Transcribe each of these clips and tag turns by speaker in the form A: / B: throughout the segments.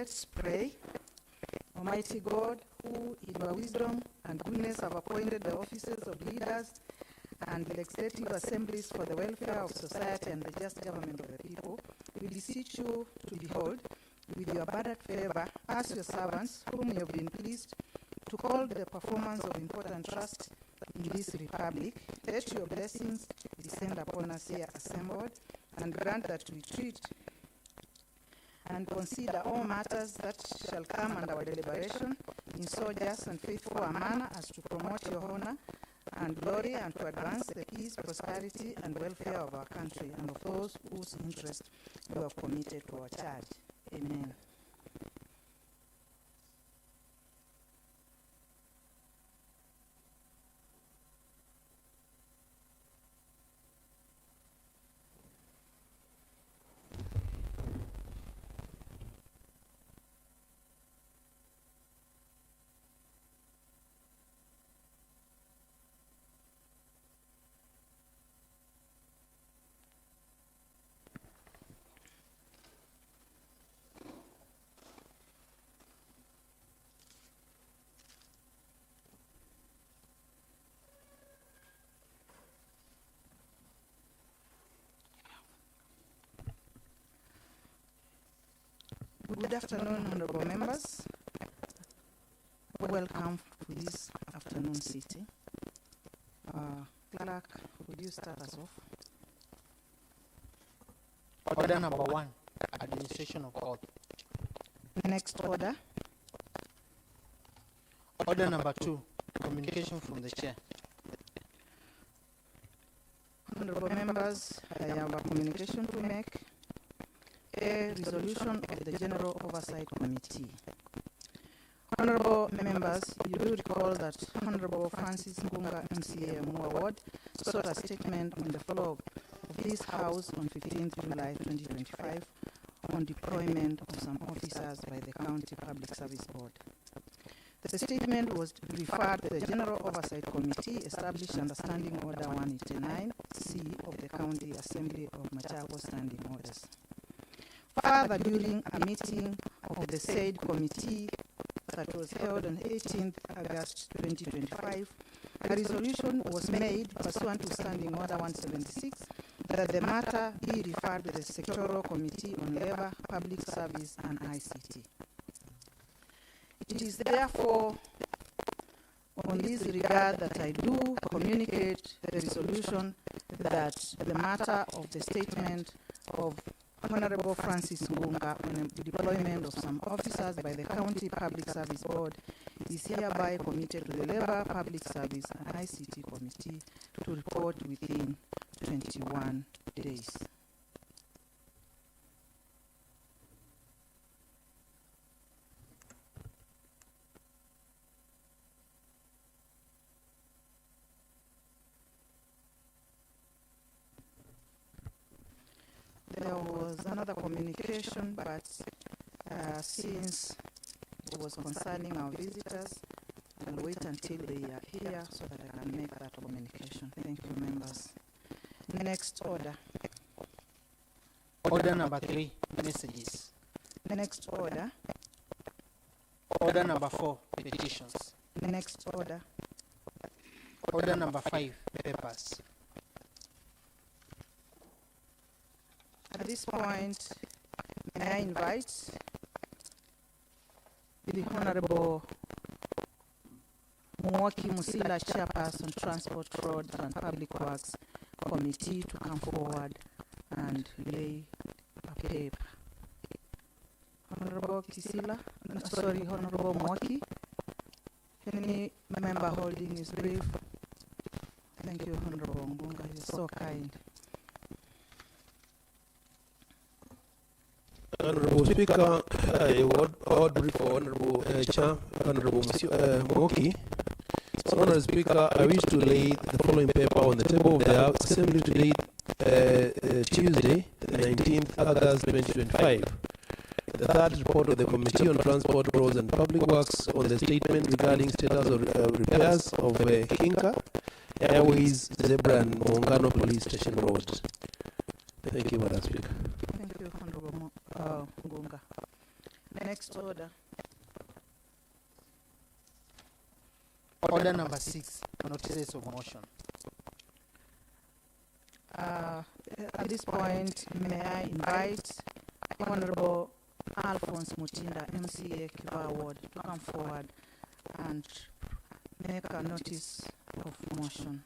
A: Let's pray. Almighty God, who in your wisdom and goodness have appointed the offices of leaders and legislative assemblies for the welfare of society and the just government of the people, we beseech you to behold with your abundant favor as your servants, whom you have been pleased to call the performance of important trust in this republic. Let your blessings descend upon us here assembled, and grant that we treat and consider all matters that shall come under our deliberation in so just and faithful a manner as to promote your honor and glory, and to advance the peace, prosperity, and welfare of our country and of those whose interest you have committed to our charge. Amen. Good afternoon, honorable members. Welcome to this afternoon sitting. Clerk, would you start us off?
B: Order number 1, administration of oath.
A: Next order.
B: Order number 2, communication from the chair.
A: Honorable members, I have a communication to make. A resolution of the General Oversight Committee. Honorable members, you do recall that Honorable Francis Ngunga MCA Award sought a statement on the floor of this House on 15th July 2025 on deployment of some officers by the County Public Service Board. The statement was referred to the General Oversight Committee established under Standing Order 189C of the County Assembly of Machakos Standing Orders. Further, during a meeting of the said committee that was held on 18th August 2025, a resolution was made pursuant to Standing Order 176 that the matter be referred to the Sectoral Committee on Labor, Public Service and ICT. It is therefore on this regard that I do communicate the resolution that the matter of the statement of Honorable Francis Ngunga on the deployment of some officers by the County Public Service Board is hereby committed to the Labor, Public Service and ICT Committee to report within 21 days. There was another communication, but since it was concerning our visitors, I'll wait until they are here so that I can make that communication. Thank you, members. Next order.
B: Order number 3, messages.
A: Next order.
B: Order number 4, petitions.
A: Next order.
B: Order number 5, papers.
A: At this point, may I invite the Honorable Mwaki Musila, Chairperson, Transport, Road and Public Works Committee, to come forward and lay a paper. Honorable Kisila, sorry, Honorable Mwaki, any member holding his brief? Thank you, Honorable Ngunga, you're so kind.
C: Honorable Speaker, I would brief for Honorable Chair, Honorable Moki. So, Honorable Speaker, I wish to lay the following paper on the table of the Assembly today, Tuesday, 19th August 2025. The third report of the Committee on Transport, Roads and Public Works on the statement regarding status of repairs of Kinka, Airways, Zebra and Mongano Police Station Road. Thank you, Madam Speaker.
A: Thank you, Honorable Ngunga. Next order.
B: Order number 6, notices of motion.
A: At this point, may I invite Honorable Alphonse Mutinda, MCA Kiva Ward, to come forward and make a notice of motion.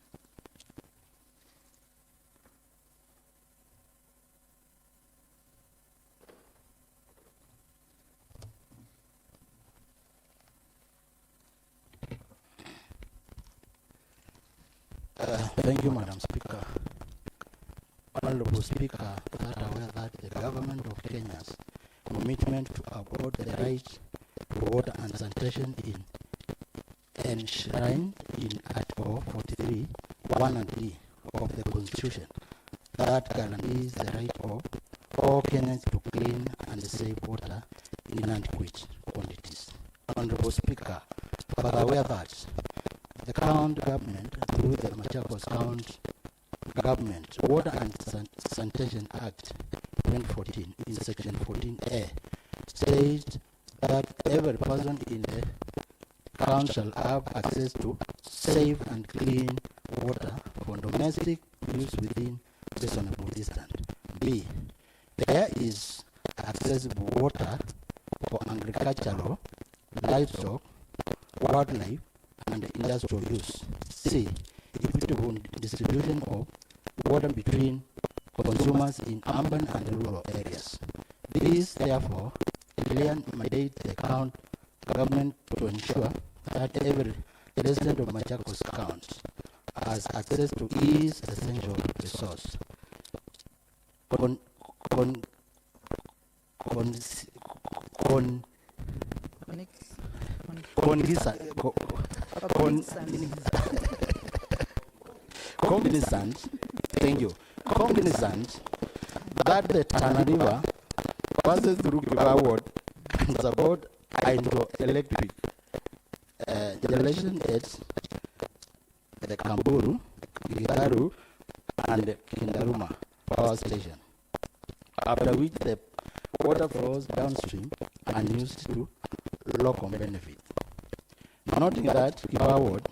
D: Thank you, Madam Speaker. Honorable Speaker, that aware that the government of Kenya's commitment to uphold the right to water and sanitation in enshrined in Article 43, 1 and 3 of the Constitution that guarantees the right of all Kenyans to clean and safe water in adequate quantities. Honorable Speaker, but aware that the county government, through the Machakos County Government Water and Sanitation Act 2014, in Section 14A, states that every person in the county shall have access to safe and clean water for domestic use within reasonable distance. B. There is accessible water for agricultural, livestock, wildlife, and industrial use. C. Equitable distribution of water between consumers in urban and rural areas. This, therefore, clearly mandate the county government to ensure that every resident of Machakos County has access to these essential resources. Cognizant that the Tana River passes through Kiva Ward and support hydroelectric generation at the Kamburu, Gitaru, and Kindaruma power station, after which the water flows downstream and used to local benefit. Noting that Kiva Ward,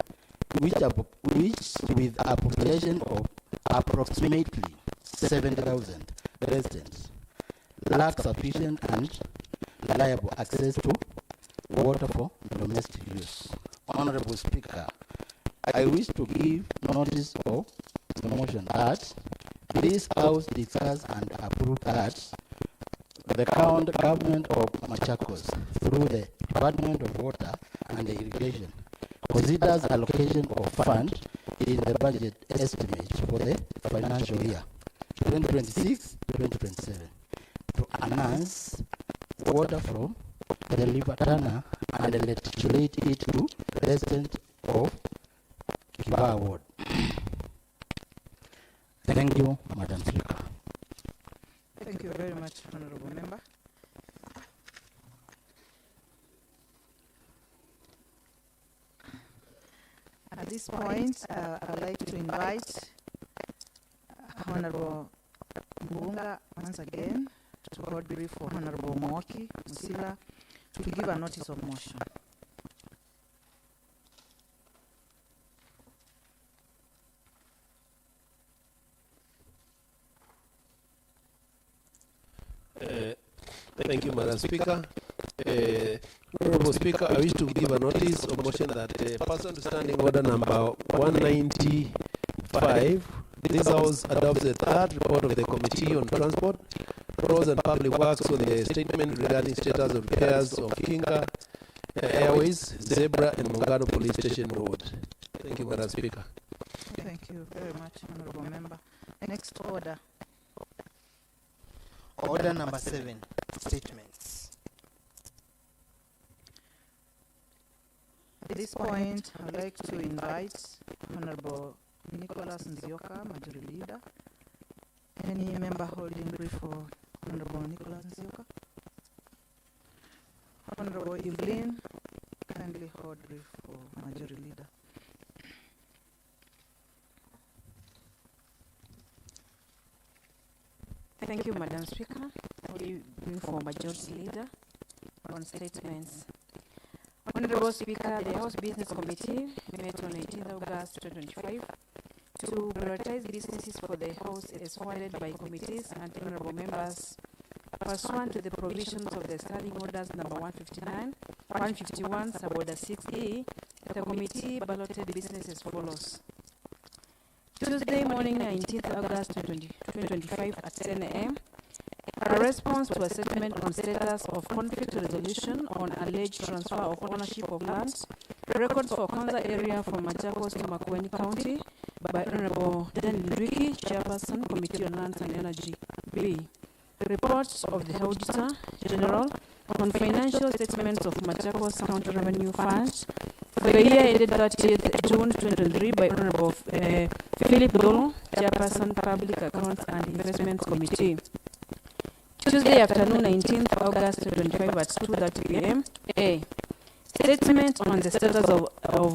D: which with a population of approximately 70,000 residents, lacks sufficient and reliable access to water for domestic use. Honorable Speaker, I wish to give notice of the motion that this House discuss and approve that the county government of Machakos, through the Department of Water and Irrigation, considers allocation of funds in the budget estimate for the financial year 2026-2027 to enhance water from the River Tana and legislate it to residents of Kiva Ward. Thank you, Madam Speaker.
A: Thank you very much, Honorable Member. At this point, I'd like to invite Honorable Mbunga once again to hold brief for Honorable Mwoki Musila to give a notice of motion.
C: Thank you, Madam Speaker. Honorable Speaker, I wish to give a notice of motion that pursuant to standing order number 195, this House adopts the third report of the Committee on Transport, Roads and Public Works on the statement regarding status of repairs of Kinga Airways, Zebra and Mongano Police Station Road. Thank you, Madam Speaker.
A: Thank you very much, Honorable Member. Next order.
B: Order number 7, statements.
A: At this point, I'd like to invite Honorable Nicholas Nzioka, Majority Leader. Any member holding brief for Honorable Nicholas Nzioka? Honorable Evelyn, kindly hold brief for Majority Leader.
E: Thank you, Madam Speaker. For Majority Leader, on statements. Honorable Speaker, the House Business Committee met on 18th August 2025 to prioritize businesses for the House as funded by committees and honorable members pursuant to the provisions of the Standing Orders number 159, 151, Suborder 6E. The committee balloted business as follows. Tuesday morning, 19th August 2025 at 10 a.m., a response to a settlement on status of conflict resolution on alleged transfer of ownership of lands, records for Konza area from Machakos to Makueni County by Honorable Dan Lindwiki, Chairperson, Committee on Lands and Energy. B. Reports of the Auditor General on financial statements of Machakos County Revenue Fund for the year ended 30th June 2023 by Honorable Philip Dolo, Chairperson, Public Accounts and Investments Committee. Tuesday afternoon, 19th August 2025 at 2:30 p.m. A. Statement on the status of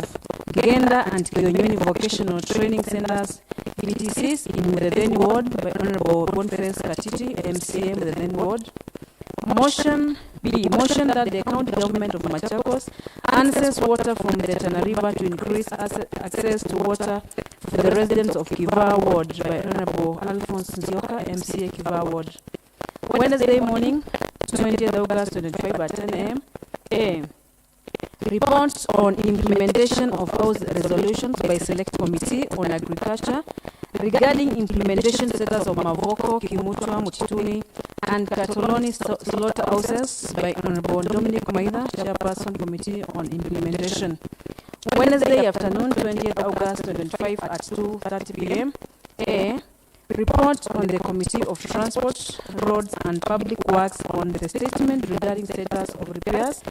E: Genda and Kionyweni Vocational Training Centers, VTCs, in Mudadeni Ward by Honorable Boniface Katiti, MCA Mudadeni Ward. Motion B. Motion that the county government of Machakos access water from the Tana River to increase access to water for the residents of Kiva Ward by Honorable Alphonse Nzioka, MCA Kiva Ward. Wednesday morning, 20th August 2025 at 10 a.m. A. Reports on implementation of House resolutions by Select Committee on Agriculture regarding implementation status of Mavoko, Kimutwa, Mutituni, and Katoloni slaughterhouses by Honorable Dominic Maida, Chairperson, Committee on Implementation. Wednesday afternoon, 20th August 2025 at 2:30 p.m. A. Report on the Committee of Transport, Roads and Public Works on the statement regarding status of repairs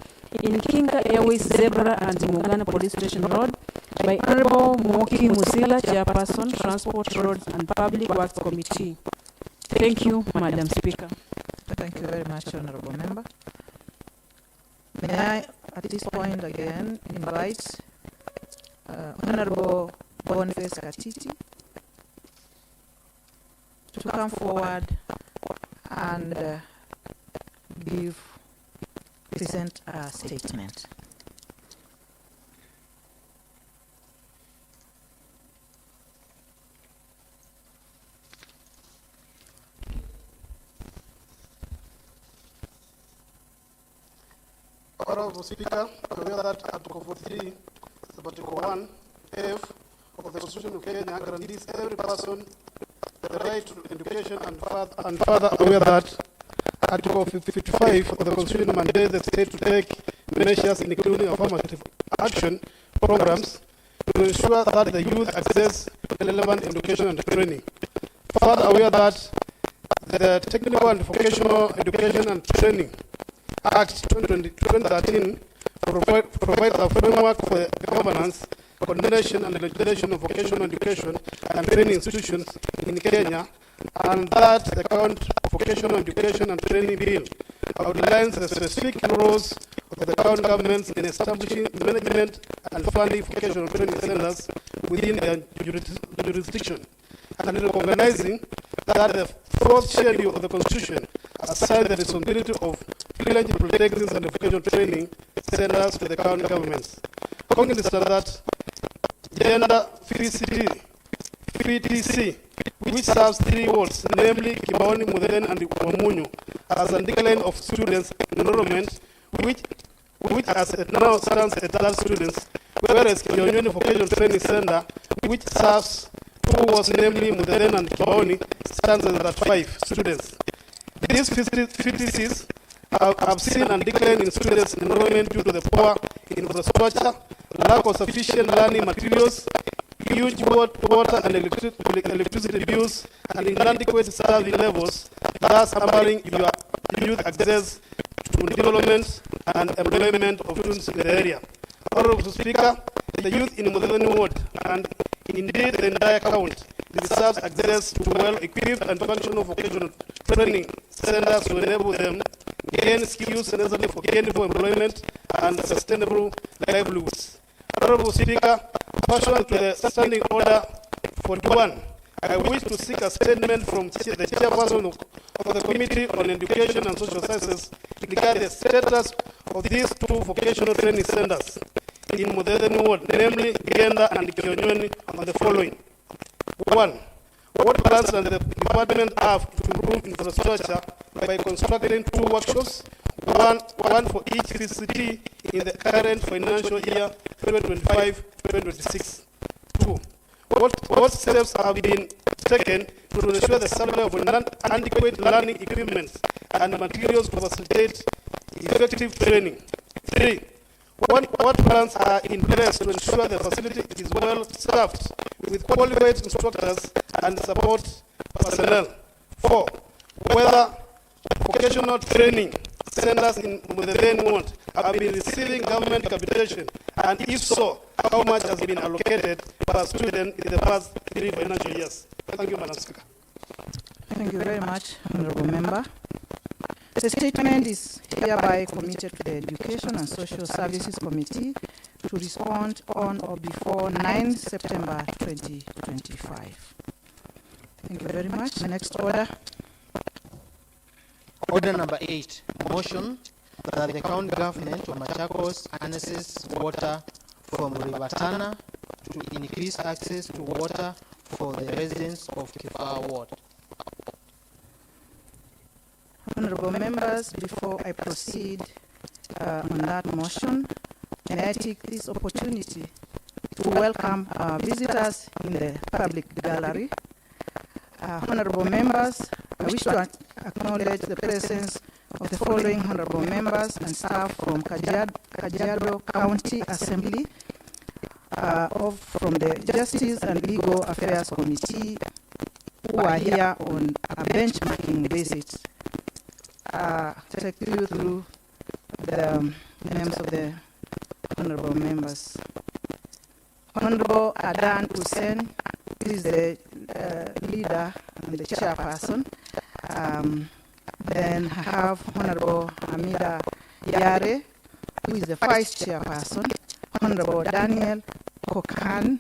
E: in Kinga Airways Zebra and Mugana Police Station Road by Honorable Moki Musila, Chairperson, Transport, Roads and Public Works Committee. Thank you, Madam Speaker.
A: Thank you very much, Honorable Member. May I, at this point again, invite Honorable Boniface Katiti to come forward and present a statement.
F: Honorable Speaker, I aware that Article 43, Article 1, F of the Constitution of Kenya guarantees every person the right to education, and further aware that Article 55 of the Constitution mandates the state to take measures including affirmative action programs to ensure that the youth access relevant education and training. Further aware that the Technical and Vocational Education and Training Act 2013 provides a framework for the governance, coordination and legislation of vocational education and training institutions in Kenya, and that the County Vocational Education and Training Bill outlines the specific roles of the county governments in establishing management and funding vocational training centers within their jurisdiction, and recognizing that the fourth schedule of the Constitution assigns the responsibility of village polytechnics and vocational training centers to the county governments. Cognizant that Gender VTC, which serves 3 wards, namely Kibaoni, Mudeden, and Wamunyu, as a decline of students enrollment, which as it now stands at 12 students, whereas Kionyweni Vocational Training Center, which serves 2 wards, namely Mudeden and Kibaoni, stands at 5 students. These VTCs have seen a decline in students enrollment due to the poor infrastructure, lack of sufficient learning materials, huge water and electricity bills, and inadequate serving levels, thus hampering your youth access to development and employment opportunities in the area. Honorable Speaker, the youth in Mudadeni Ward, and indeed the entire county, deserves access to well-equipped and functional vocational training centers to enable them gain skills necessary for gainful employment and sustainable livelihoods. Honorable Speaker, pursuant to the Standing Order 41, I wish to seek a statement from the chairperson of the Committee on Education and Social Sciences regarding the status of these two vocational training centers in Mudedeni Ward, namely Genda and Kionyoni, on the following. 1. What plans does the department have to improve infrastructure by constructing 2 workshops, one for each CCT in the current financial year 2025-2026? 2. What steps have been taken to ensure the supply of adequate learning equipment and materials to facilitate effective training? 3. What plans are in place to ensure the facility is well staffed with qualified instructors and support personnel? 4. Whether vocational training centers in Mudedeni Ward have been receiving government capitation, and if so, how much has been allocated per student in the past 3 financial years? Thank you, Madam Speaker.
A: Thank you very much, Honorable Member. The statement is hereby committed to the Education and Social Services Committee to respond on or before 9 September 2025. Thank you very much. Next order.
B: Order number 8, motion that the county government of Machakos harnesses water from River Tana to increase access to water for the residents of Kifaa Ward.
A: Honorable members, before I proceed on that motion, may I take this opportunity to welcome our visitors in the public gallery. Honorable members, I wish to acknowledge the presence of the following honorable members and staff from Kajiado County Assembly, from the Justice and Legal Affairs Committee, who are here on a benchmarking visit. Take you through the names of the honorable members. Honorable Adan Hussein is the leader and the chairperson. Then I have Honorable Hamida Yare, who is the vice chairperson. Honorable Daniel Kokan,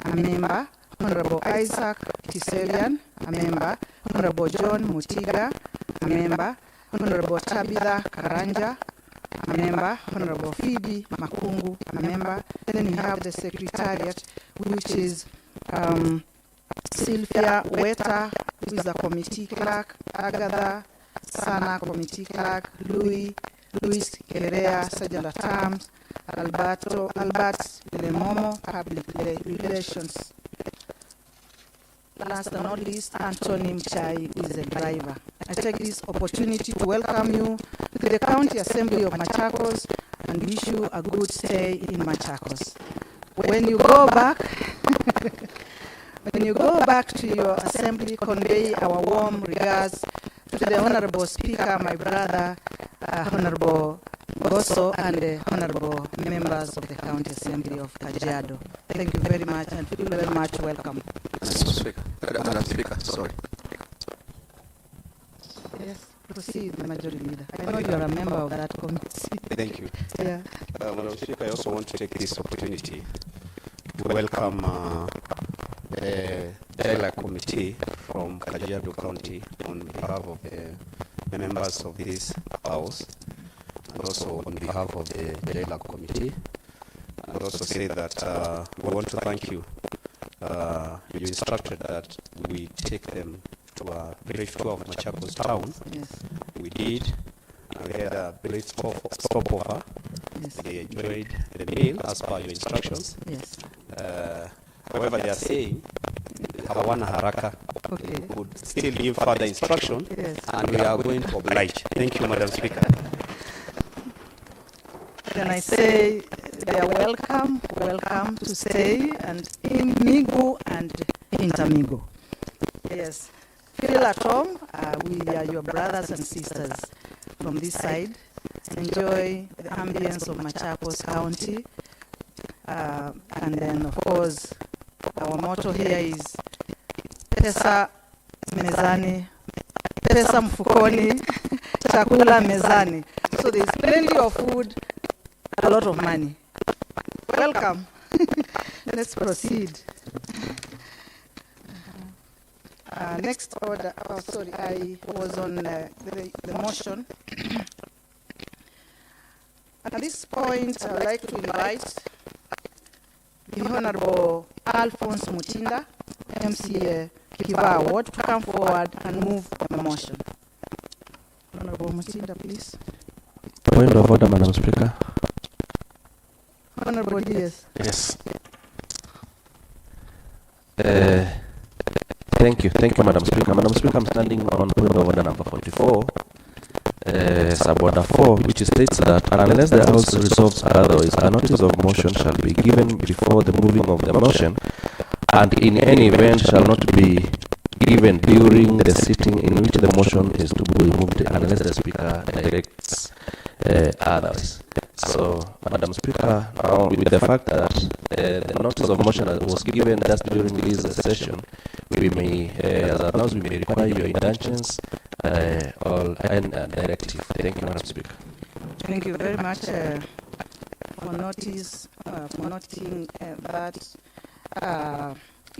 A: a member. Honorable Isaac Tiselian, a member. Honorable John Mutiga, a member. Honorable Tabitha Karanja, a member. Honorable Phoebe Makungu, a member. Then we have the secretariat, which is Sylvia Weta, who is the committee clerk, Agatha Sana, committee clerk, Luis Kerea, sergeant at arms, Albert Lemomo, public relations. Last but not least, Anthony Mchai is a driver. I take this opportunity to welcome you to the County Assembly of Machakos and wish you a good stay in Machakos. When you go back, to your assembly, convey our warm regards to the Honorable Speaker, my brother, Honorable Goso, and the Honorable members of the County Assembly of Kajiado. Thank you very much, and feel very much welcome.
G: Madam Speaker, sorry.
A: Yes, proceed, Majority Leader. I know you are a member of that committee.
G: Thank you.
A: Yeah.
G: Madam Speaker, I also want to take this opportunity to welcome the Dialogue Committee from Kajiado County on behalf of the members of this House, and also on behalf of the Dialogue Committee. I would also say that we want to thank you. You instructed that we take them to a brief tour of Machakos town.
A: Yes.
G: We did. We had a brief stopover.
A: Yes.
G: They enjoyed the meal as per your instructions.
A: Yes.
G: However, they are saying hawana haraka.
A: Okay.
G: We could still give further instruction,
A: Yes.
G: and we are going to oblige. Thank you, Madam Speaker.
A: Can I say they are welcome to stay and in Migo and Intermigo. Yes. Feel at home. We are your brothers and sisters from this side. Enjoy the ambience of Machakos County. And then, of course, our motto here is pesa mezani, pesa mfukoni, chakula mezani. So there's plenty of food, a lot of money. Welcome. Let's proceed. Next order, sorry, I was on the motion. At this point, I would like to invite the Honorable Alphonse Mutinda, MCA Kiva Award, to come forward and move the motion. Honorable Mutinda, please.
H: Point of order, Madam Speaker.
A: Honorable Diaz.
H: Yes. Thank you, Madam Speaker. Madam Speaker, I'm standing on point of order number 44, sub-order 4, which states that unless the House resolves otherwise, a notice of motion shall be given before the moving of the motion, and in any event shall not be given during the sitting in which the motion is to be moved, unless the Speaker directs otherwise. So, Madam Speaker, now with the fact that the notice of motion was given just during this session, we may, as announced, we may require your intentions and directive. Thank you, Madam Speaker.
A: Thank you very much for noting that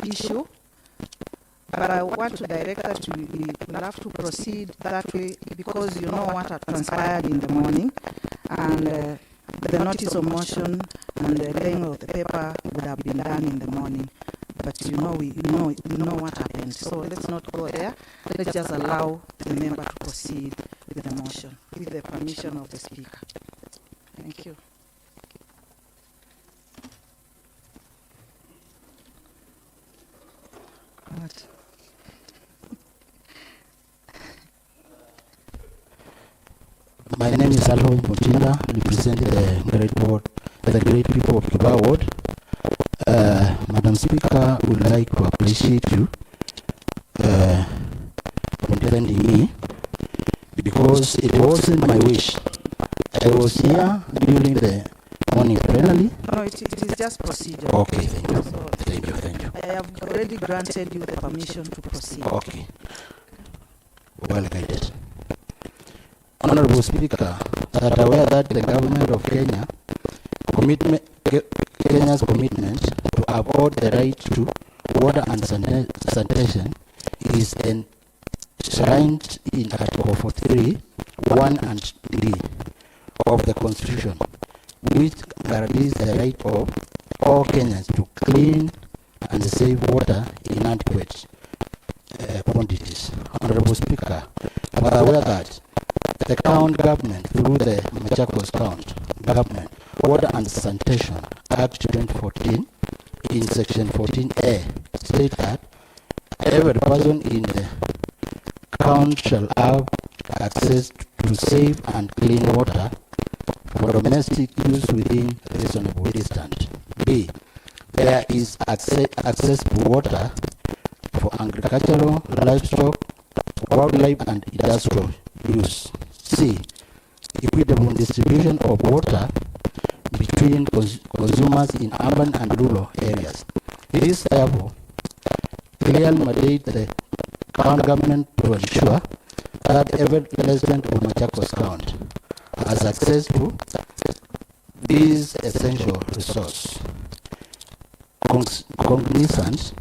A: issue. But I want to direct that we will have to proceed that way because you know what had transpired in the morning, and the notice of motion and the laying of the paper would have been done in the morning. But we know what happened. So let's not go there. Let's just allow the member to proceed with the motion with the permission of the Speaker. Thank you. What?
D: My name is Alphonse Mutinda, representing the great people of Kiba Ward. Madam Speaker, would like to appreciate you for defending me because it wasn't my wish. I was here during the morning plenary.
A: No, it is just procedure.
D: Okay, thank you.
A: So
D: Thank you.
A: I have already granted you the permission to proceed.
D: Okay. Well guided. Honorable Speaker, that aware that the government of Kenya's commitment to uphold the right to water and sanitation is enshrined in Article 43, 1 and 3 of the Constitution, which guarantees the right of all Kenyans to clean and safe water in adequate quantities. Honorable Speaker, I am aware that the county government, through the MACHAKOS County Government Water and Sanitation Act 2014, in Section 14A, states that every person in the county shall have access to safe and clean water for domestic use within reasonable distance. B. There is access to water for agricultural, livestock, wildlife, and industrial use. C. Equitable distribution of water between consumers in urban and rural areas. It is therefore clearly mandate the county government to ensure that every resident of Machakos County has access to this essential resource. Cognizant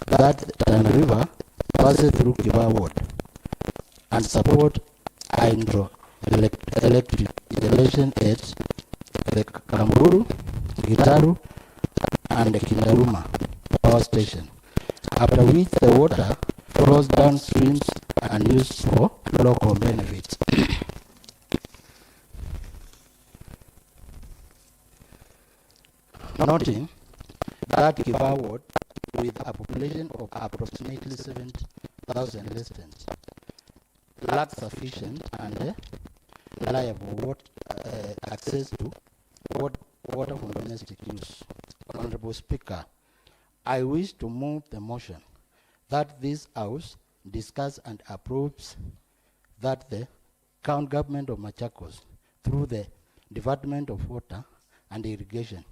D: that Tana River passes through Kiba Ward and support hydroelectric installation at the Kambururu, Gitaru, and the Kindaruma power station, after which the water flows downstream and used for local benefits. Noting that Kiba Ward, with a population of approximately 7,000 residents, lacks sufficient and reliable access to water for domestic use. Honorable Speaker, I wish to move the motion that this House discuss and approves that the county government of Machakos, through the Department of Water and Irrigation,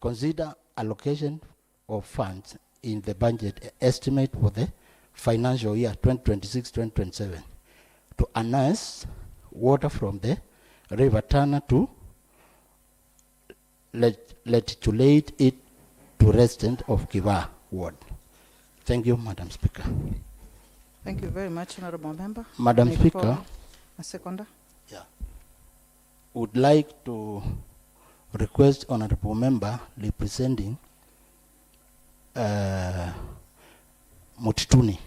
D: consider allocation of funds in the budget estimate for the financial year 2026-2027 to enhance water from the River Tana to legislate it to residents of Kiba Ward. Thank you, Madam Speaker.
A: Thank you very much, Honorable Member.
D: Madam
A: Microphone.
D: Speaker,
A: A seconder.
D: would like to request Honorable Member representing Mutituni,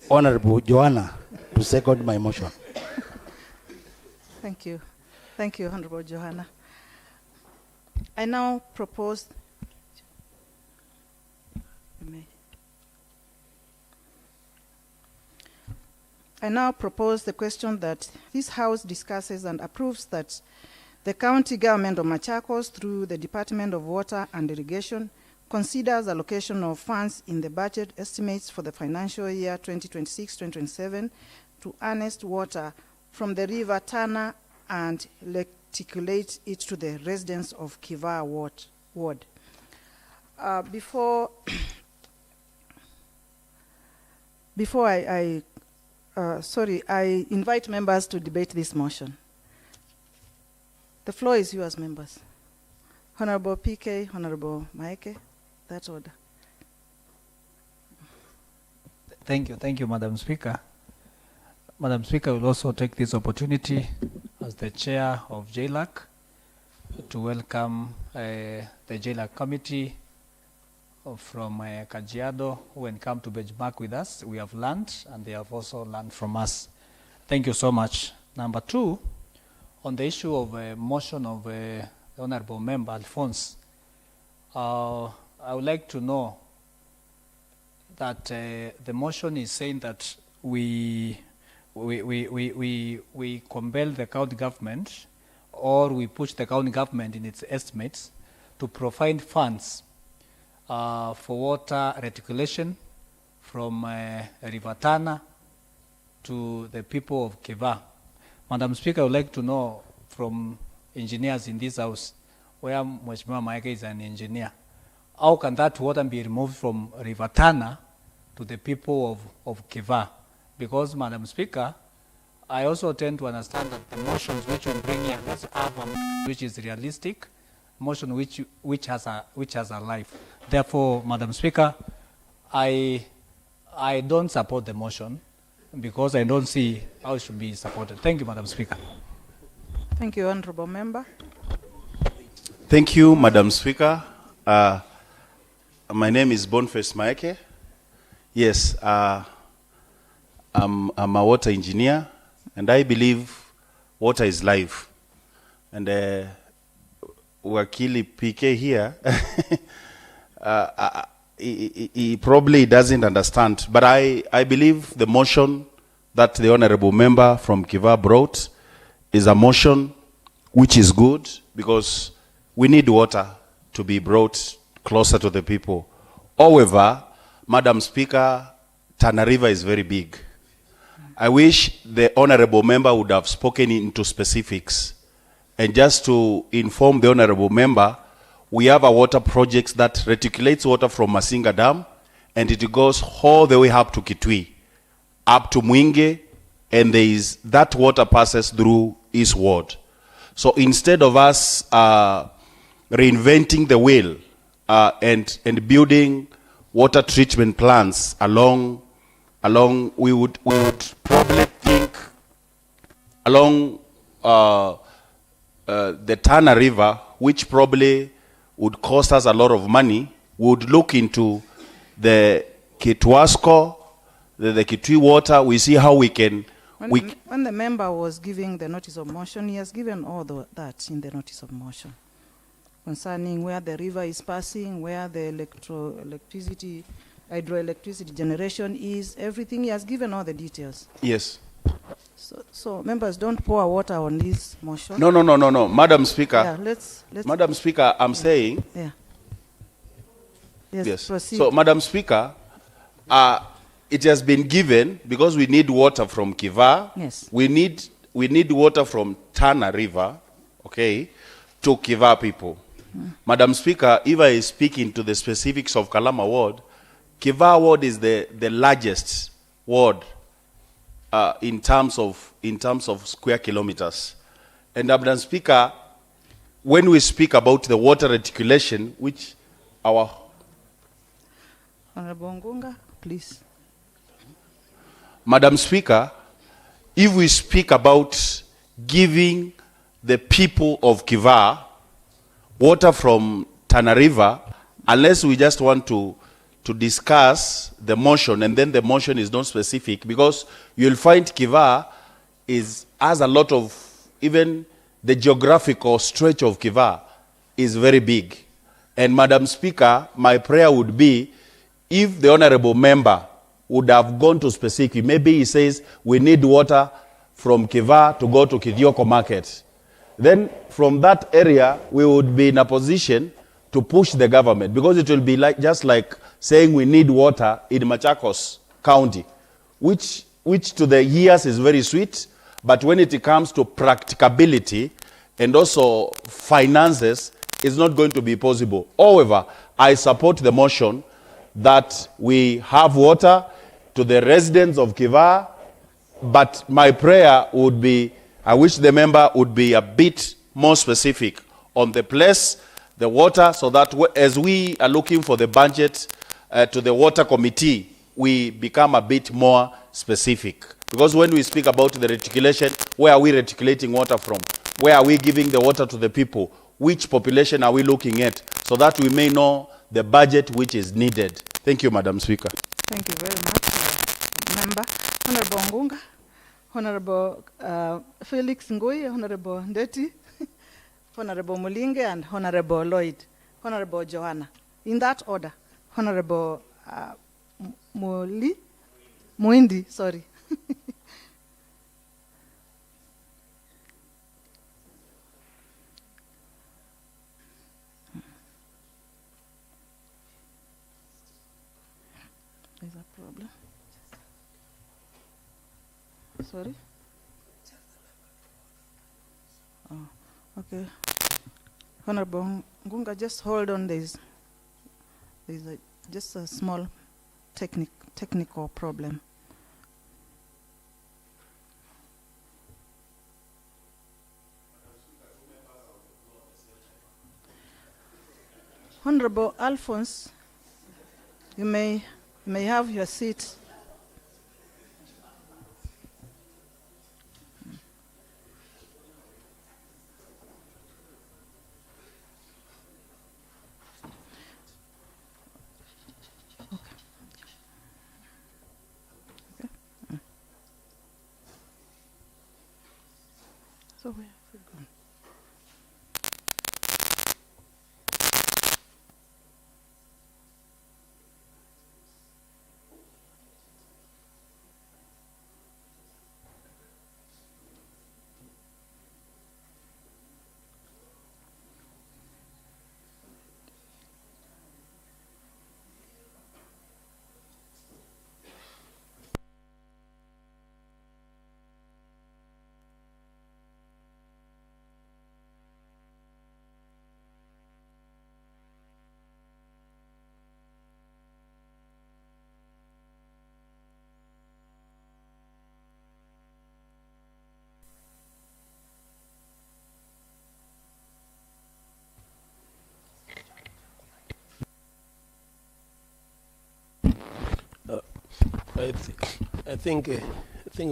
D: Honorable Joanna, to second my motion.
A: Thank you. Thank you, Honorable Johanna. I now propose the question that this House discusses and approves that the county government of Machakos, through the Department of Water and Irrigation, considers allocation of funds in the budget estimates for the financial year 2026-2027 to harness water from the river Tana and reticulate it to the residents of Kiva ward. Before I invite members to debate this motion. The floor is yours, members. Honorable PK, Honorable Maeke, that order.
I: Thank you, Madam Speaker. Madam Speaker, will also take this opportunity as the chair of JLAC to welcome the JLAC committee from Kajiado who can come to benchmark with us. We have learned, and they have also learned from us. Thank you so much. Number two, on the issue of motion of the Honorable Member Alphonse, I would like to know that the motion is saying that we compel the county government, or we push the county government in its estimates to provide funds for water reticulation from River Tana to the people of Kiva. Madam Speaker, I would like to know from engineers in this house, where Mheshimiwa Maeke is an engineer, how can that water be removed from River Tana to the people of Kiva? Because, Madam Speaker, I also tend to understand that the motions which we bring here, let's have a motion which is realistic, motion which has a life. Therefore, Madam Speaker, I don't support the motion because I don't see how it should be supported. Thank you, Madam Speaker.
A: Thank you, Honorable Member.
J: Thank you, Madam Speaker. My name is Boniface Maeke. Yes, I'm a water engineer, and I believe water is life. And Wakili PK here, he probably doesn't understand, but I believe the motion that the Honorable Member from Kiva brought is a motion which is good, because we need water to be brought closer to the people. However, Madam Speaker, Tana River is very big. I wish the Honorable Member would have spoken into specifics. And just to inform the Honorable Member, we have a water project that reticulates water from Masinga Dam, and it goes all the way up to Kitui, up to Mwinge, and that water passes through East Ward. So instead of us reinventing the wheel and building water treatment plants along, we would probably think along the Tana River, which probably would cost us a lot of money. We would look into the Kitwasko, the Kitui water. We see how we can.
A: When the member was giving the notice of motion, he has given all that in the notice of motion concerning where the river is passing, where the hydroelectricity generation is, everything. He has given all the details.
J: Yes.
A: So members, don't pour water on this motion.
J: No, Madam Speaker.
A: Yeah, let's
J: Madam Speaker, I'm saying.
A: Yeah.
J: Yes.
A: Proceed.
J: So, Madam Speaker, it has been given because we need water from Kiva.
A: Yes.
J: We need water from Tana River, okay, to Kiva people. Madam Speaker, if I speak into the specifics of Kalama Ward, Kiva Ward is the largest ward in terms of square kilometers. And Madam Speaker, when we speak about the water reticulation, which our
A: Honorable Ngunga, please.
J: Madam Speaker, if we speak about giving the people of Kiva water from Tana River, unless we just want to discuss the motion, and then the motion is not specific, because you'll find Kiva has a lot of, even the geographical stretch of Kiva is very big. And Madam Speaker, my prayer would be, if the honorable member would have gone to specific, maybe he says we need water from Kiva to go to Kithioko market. Then from that area, we would be in a position to push the government, because it will be like just like saying we need water in Machakos County, which to the ears is very sweet, but when it comes to practicability and also finances, it's not going to be possible. However, I support the motion that we have water to the residents of Kiva, but my prayer would be, I wish the member would be a bit more specific on the place, the water, so that as we are looking for the budget to the water committee, we become a bit more specific. Because when we speak about the reticulation, where are we reticulating water from? Where are we giving the water to the people? Which population are we looking at? So that we may know the budget which is needed. Thank you, Madam Speaker.
A: Thank you very much, Member. Honorable Ngunga, Honorable Felix Ngui, Honorable Ndeti, Honorable Mulinge, and Honorable Lloyd, Honorable Joanna. In that order, Honorable Muindi, sorry. There's a problem. Sorry? Oh, okay. Honorable Ngunga, just hold on. There's just a small technical problem. Honorable Alphonse, you may have your seat. So where have we gone?
C: I think,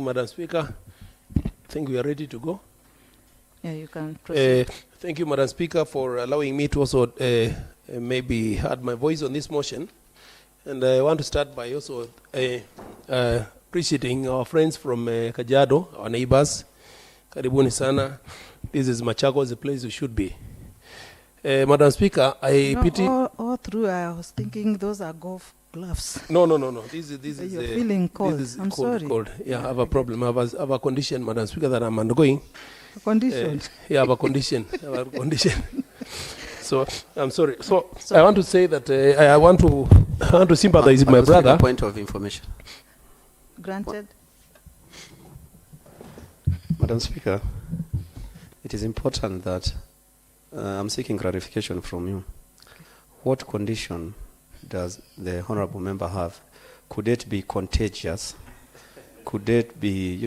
C: Madam Speaker, I think we are ready to go.
A: Yeah, you can proceed.
C: Thank you, Madam Speaker, for allowing me to also maybe add my voice on this motion. And I want to start by also appreciating our friends from Kajiado, our neighbors. Karibuni sana. This is Machakos, the place you should be. Madam Speaker, I pity...
A: All through, I was thinking those are golf gloves.
C: No. This is
A: You're feeling cold. I'm sorry.
C: Cold. Yeah, I have a problem. I have a condition, Madam Speaker, that I'm undergoing.
A: A condition?
C: Yeah, I have a condition. So, I'm sorry. So I want to say that I want to sympathize with my brother.
G: Point of information.
A: Granted.
G: Madam Speaker, it is important that I'm seeking clarification from you. What condition does the honorable member have? Could it be contagious? Could it be,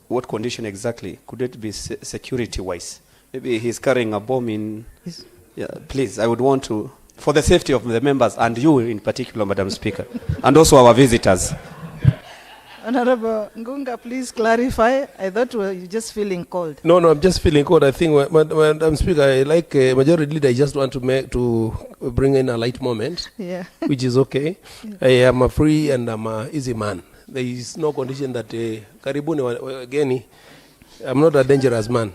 G: what condition exactly? Could it be security-wise? Maybe he's carrying a bomb in... Yeah, please, I would want to for the safety of the members and you in particular, Madam Speaker, and also our visitors.
A: Honorable Ngunga, please clarify. I thought you were just feeling cold.
C: No, I'm just feeling cold. I think, Madam Speaker, I like Majority Leader. I just want to bring in a light moment,
A: Yeah.
C: which is okay. I am a free and I'm a easy man. There is no condition that Karibuni again. I'm not a dangerous man.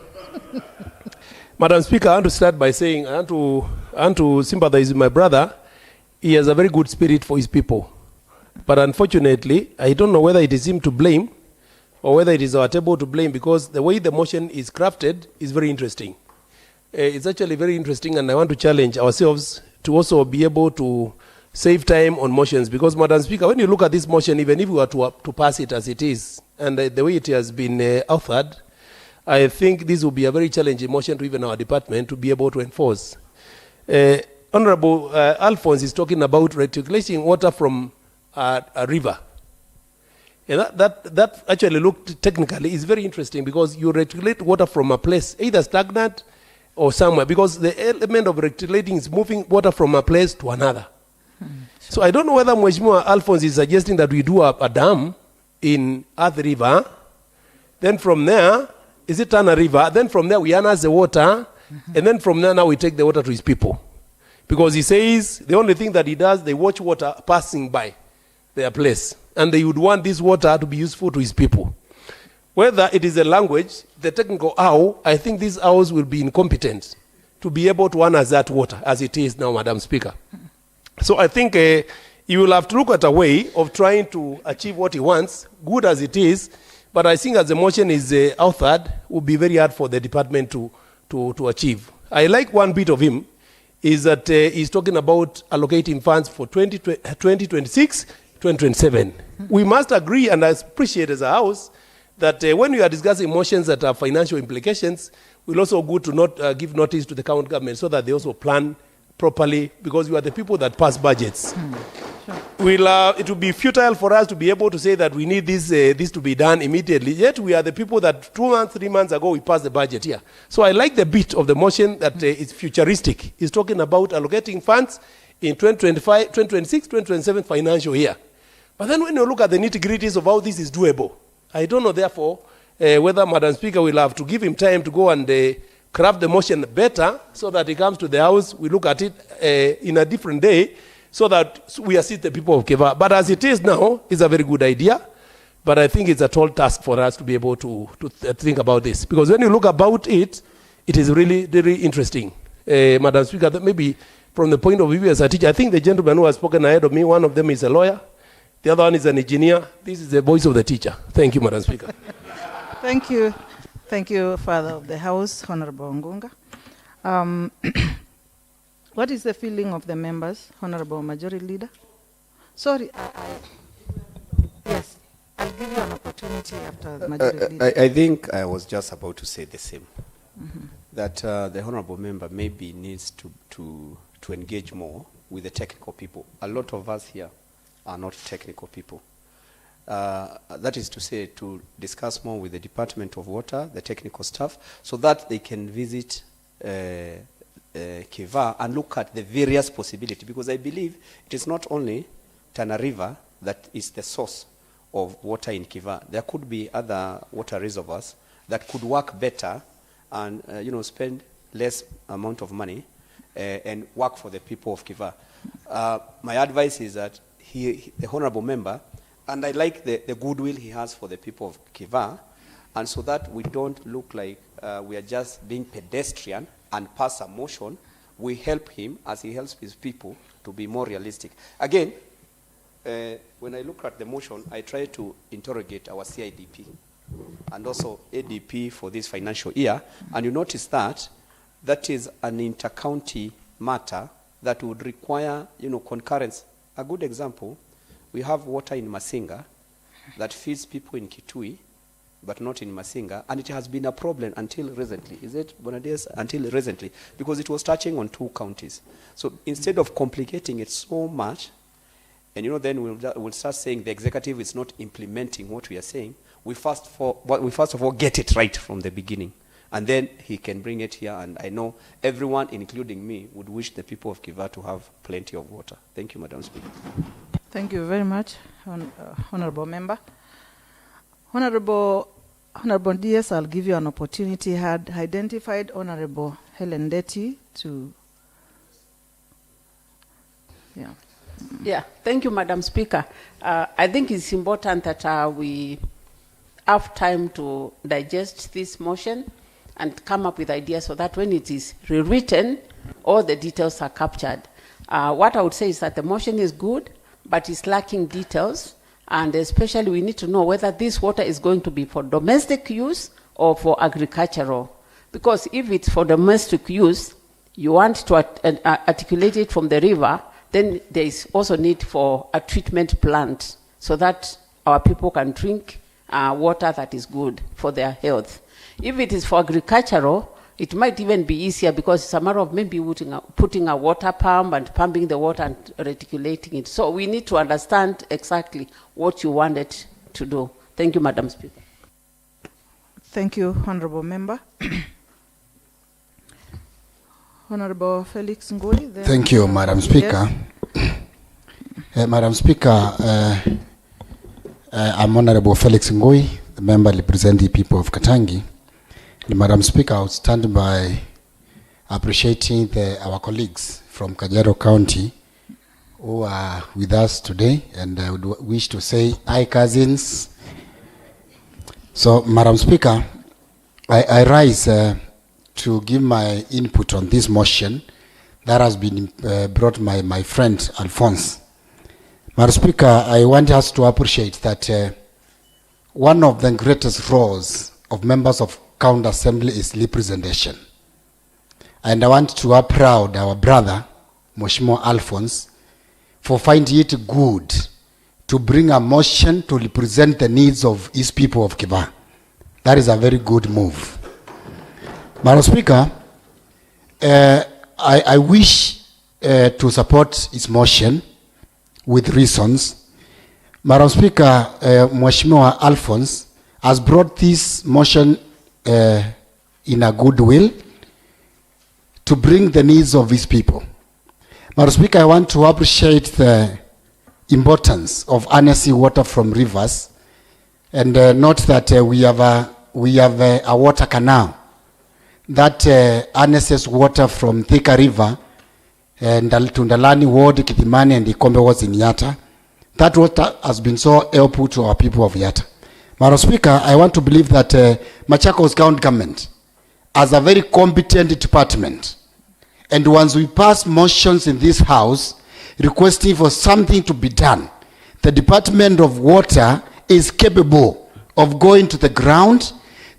C: Madam Speaker, I want to start by saying I want to sympathize with my brother. He has a very good spirit for his people. But unfortunately, I don't know whether it is him to blame or whether it is our table to blame, because the way the motion is crafted is very interesting. It's actually very interesting, and I want to challenge ourselves to also be able to save time on motions, because, Madam Speaker, when you look at this motion, even if we were to pass it as it is, and the way it has been authored, I think this will be a very challenging motion to even our department to be able to enforce. Honorable Alphonse is talking about recirculating water from a river. And that actually looked technically is very interesting, because you recirculate water from a place, either stagnant or somewhere, because the element of recirculating is moving water from a place to another. So I don't know whether Mheshimiwa Alphonse is suggesting that we do a dam in Earth River, then from there, is it Tana River, then from there we harness the water, and then from there now we take the water to his people. Because he says the only thing that he does, they watch water passing by their place, and they would want this water to be useful to his people. Whether it is a language, the technical how, I think these hours will be incompetent to be able to harness that water as it is now, Madam Speaker. So I think you will have to look at a way of trying to achieve what he wants, good as it is, but I think as the motion is authored, it will be very hard for the department to achieve. I like one bit of him, is that he's talking about allocating funds for 2026, 2027. We must agree, and I appreciate as a House, that when we are discussing motions that have financial implications, we'll also good to not give notice to the county government so that they also plan properly, because we are the people that pass budgets. It will be futile for us to be able to say that we need this to be done immediately. Yet we are the people that 2 months, 3 months ago, we passed the budget here. So I like the bit of the motion that is futuristic. It's talking about allocating funds in 2025, 2026, 2027 financial year. But then when you look at the nitty-gritties of how this is doable, I don't know, therefore, whether Madam Speaker will have to give him time to go and craft the motion better so that he comes to the House, we look at it in a different day, so that we assist the people of Kiva. But as it is now, it's a very good idea. But I think it's a tall task for us to be able to think about this. Because when you look about it, it is really, really interesting. Madam Speaker, that maybe from the point of view as a teacher, I think the gentleman who has spoken ahead of me, one of them is a lawyer, the other one is an engineer. This is the voice of the teacher. Thank you, Madam Speaker.
A: Thank you. Thank you, Father of the House, Honorable Ngunga. What is the feeling of the members, Honorable Majority Leader? Sorry, yes, I'll give you an opportunity after the Majority Leader.
G: I think I was just about to say the same. That the Honorable Member maybe needs to engage more with the technical people. A lot of us here are not technical people. That is to say, to discuss more with the Department of Water, the technical staff, so that they can visit Kiva and look at the various possibilities, because I believe it is not only Tana River that is the source of water in Kiva. There could be other water reservoirs that could work better and spend less amount of money and work for the people of Kiva. My advice is that the Honorable Member, and I like the goodwill he has for the people of Kiva, and so that we don't look like we are just being pedestrian and pass a motion, we help him as he helps his people to be more realistic. Again, when I look at the motion, I try to interrogate our CIDP and also ADP for this financial year, and you notice that that is an inter-county matter that would require, concurrence. A good example, we have water in Masinga that feeds people in Kitui, but not in Masinga, and it has been a problem until recently. Is it, Bonadias? Until recently, because it was touching on 2 counties. So instead of complicating it so much, and then we'll start saying the executive is not implementing what we are saying, we first of all get it right from the beginning. and then he can bring it here, and I know everyone, including me, would wish the people of Kiva to have plenty of water. Thank you, Madam Speaker.
A: Thank you very much, Honorable Member. Honorable DS, I'll give you an opportunity. Had identified Honorable Helen Detty to...
K: Yeah, thank you, Madam Speaker. I think it's important that we have time to digest this motion and come up with ideas so that when it is rewritten, all the details are captured. What I would say is that the motion is good, but it's lacking details, and especially we need to know whether this water is going to be for domestic use or for agricultural. Because if it's for domestic use, you want to articulate it from the river, then there is also need for a treatment plant so that our people can drink water that is good for their health. If it is for agricultural, it might even be easier because it's a matter of maybe putting a water pump and pumping the water and reticulating it. So we need to understand exactly what you wanted to do. Thank you, Madam Speaker.
A: Thank you, Honorable Member. Honorable Felix Ngui.
D: Thank you, Madam Speaker.
A: Yes.
D: Madam Speaker, I'm Honorable Felix Ngui, the member representing the people of Katangi. Madam Speaker, I would stand by appreciating our colleagues from Kajiado County who are with us today, and I would wish to say hi, cousins. So, Madam Speaker, I rise to give my input on this motion that has been brought by my friend Alphonse. Madam Speaker, I want us to appreciate that one of the greatest roles of members of County Assembly is representation. And I want to applaud our brother, Mheshimiwa Alphonse, for finding it good to bring a motion to represent the needs of his people of Kiva. That is a very good move. Madam Speaker, I wish to support his motion with reasons. Madam Speaker, Mheshimiwa Alphonse has brought this motion in a good will to bring the needs of his people. Madam Speaker, I want to appreciate the importance of harnessing water from rivers, and note that we have a water canal that harnesses water from Thika River and Tundalani Ward, Kitimani, and Ikombe Wards in Yatta. That water has been so helpful to our people of Yatta. Madam Speaker, I want to believe that Machakos County Government has a very competent department. And once we pass motions in this house requesting for something to be done, the Department of Water is capable of going to the ground,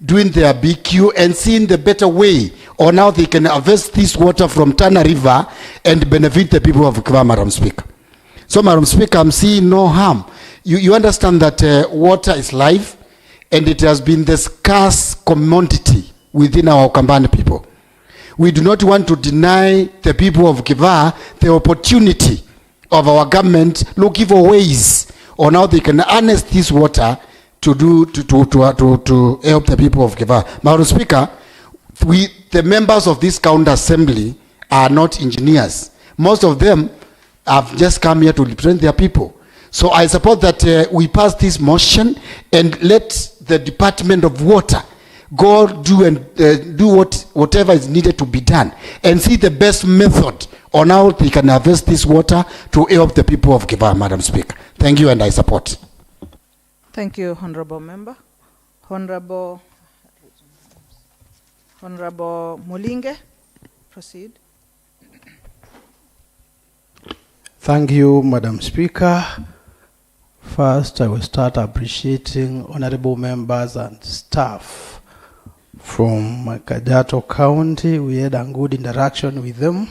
D: doing their BQ and seeing the better way on how they can harvest this water from Tana River and benefit the people of Kiva, Madam Speaker. So, Madam Speaker, I'm seeing no harm. You understand that water is life, and it has been the scarce commodity within our Ukambani people. We do not want to deny the people of Kiva the opportunity of our government looking for ways on how they can harness this water to help the people of Kiva. Madam Speaker, the members of this county assembly are not engineers. Most of them have just come here to represent their people. So I support that we pass this motion and let the Department of Water go do whatever is needed to be done and see the best method on how they can harvest this water to help the people of Kiva, Madam Speaker. Thank you, and I support.
A: Thank you, Honorable Member. Honorable Mulinge, proceed.
C: Thank you, Madam Speaker. First, I will start appreciating honorable members and staff from Kajiado County. We had a good interaction with them.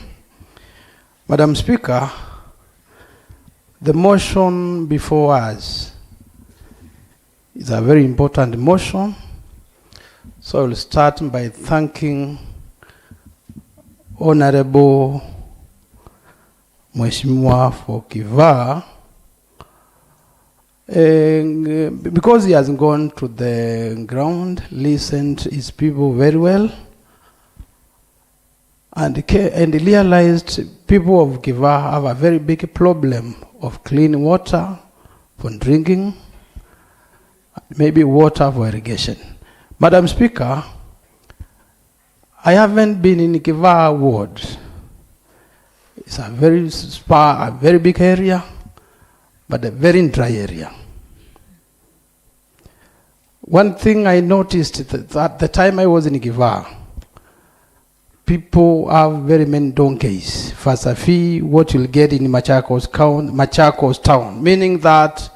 C: Madam Speaker, the motion before us is a very important motion. So I will start by thanking Honorable Mheshimiwa for Kiva
L: because he has gone to the ground, listened to his people very well, and realized people of Kiva have a very big problem of clean water for drinking, maybe water for irrigation. Madam Speaker, I haven't been in Kiva ward. It's a very big area, but a very dry area. One thing I noticed that at the time I was in Kiva, people have very many donkeys. Fasafi, what you'll get in Machakos town, meaning that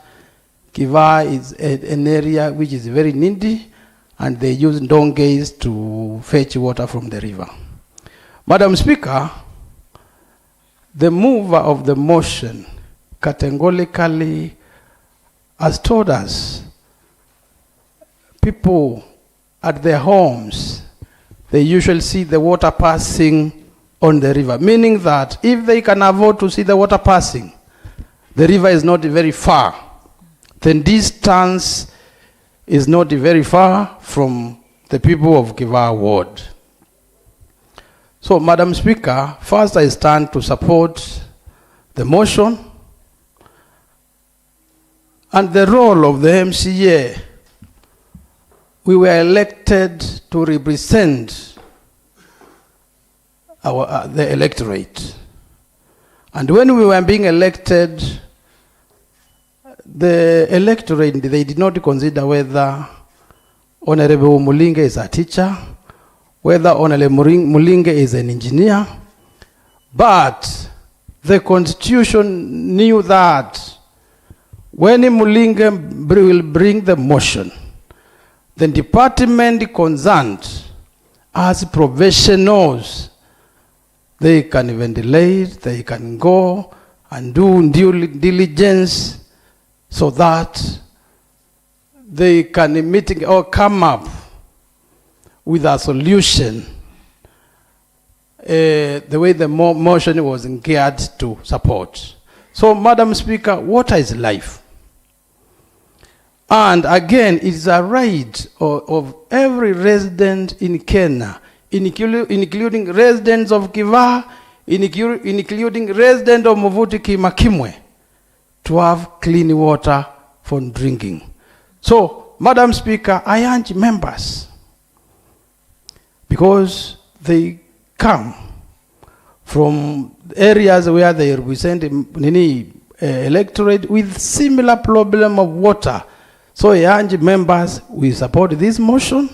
L: Kiva is an area which is very needy, and they use donkeys to fetch water from the river. Madam Speaker, the mover of the motion categorically has told us people at their homes, they usually see the water passing on the river, meaning that if they can afford to see the water passing, the river is not very far. The distance is not very far from the people of Kiva ward. So, Madam Speaker, first I stand to support the motion and the role of the MCA. We were elected to represent the electorate. And when we were being elected, the electorate, they did not consider whether Honorable Mulinge is a teacher, whether Honorable Mulinge is an engineer, but the Constitution knew that when Mulinge will bring the motion, the department concerned as professionals, they can ventilate, they can go and do due diligence so that they can meet or come up with a solution the way the motion was geared to support. So, Madam Speaker, water is life. And again, it is a right of every resident in Kenya, including residents of Kiva, including residents of Movuti Kimakimwe, to have clean water for drinking. So, Madam Speaker, I urge members, because they come from areas where they represent electorate with similar problem of water. So I urge members, we support this motion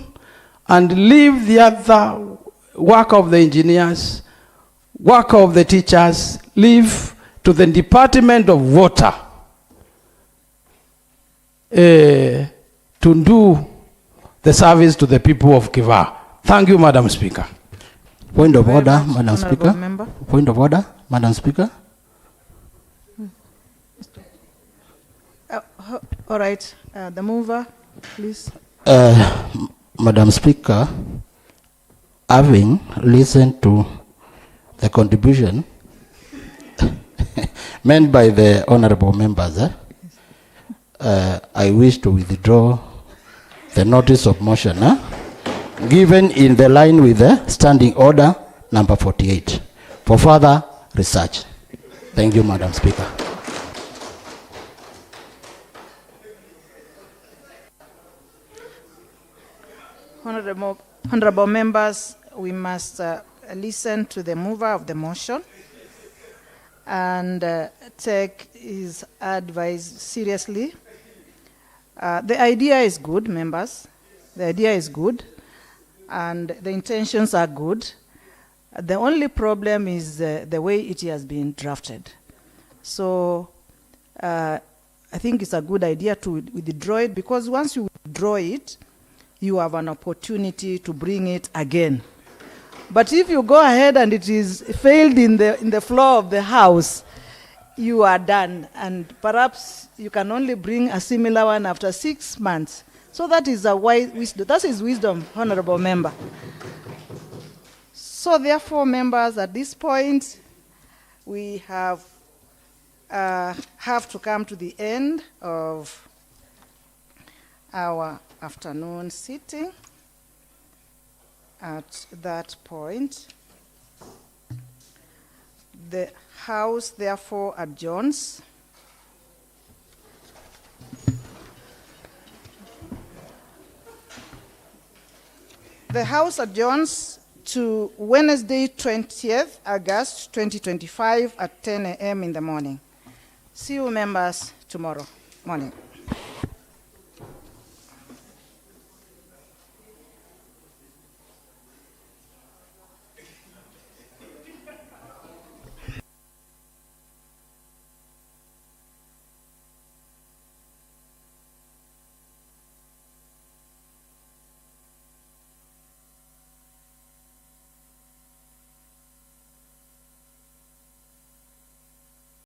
L: and leave the other work of the engineers, work of the teachers, leave to the Department of Water to do the service to the people of Kiva. Thank you, Madam Speaker.
D: Point of order, Madam Speaker. Point of order, Madam Speaker.
A: All right, the mover, please.
D: Madam Speaker, having listened to the contribution made by the honorable members, I wish to withdraw the notice of motion given in the line with the standing order number 48 for further research. Thank you, Madam Speaker.
A: Honorable members, we must listen to the mover of the motion and take his advice seriously. The idea is good, members. The idea is good, and the intentions are good. The only problem is the way it has been drafted. So I think it's a good idea to withdraw it, because once you withdraw it, you have an opportunity to bring it again. But if you go ahead and it is failed in the floor of the House, you are done. And perhaps you can only bring a similar one after 6 months. So that is a wise wisdom. That is wisdom, honorable member. So therefore, members, at this point, we have to come to the end of our afternoon sitting. At that point, the House therefore adjourns. The House adjourns to Wednesday, 20th August 2025 at 10 a.m. in the morning. See you members tomorrow morning.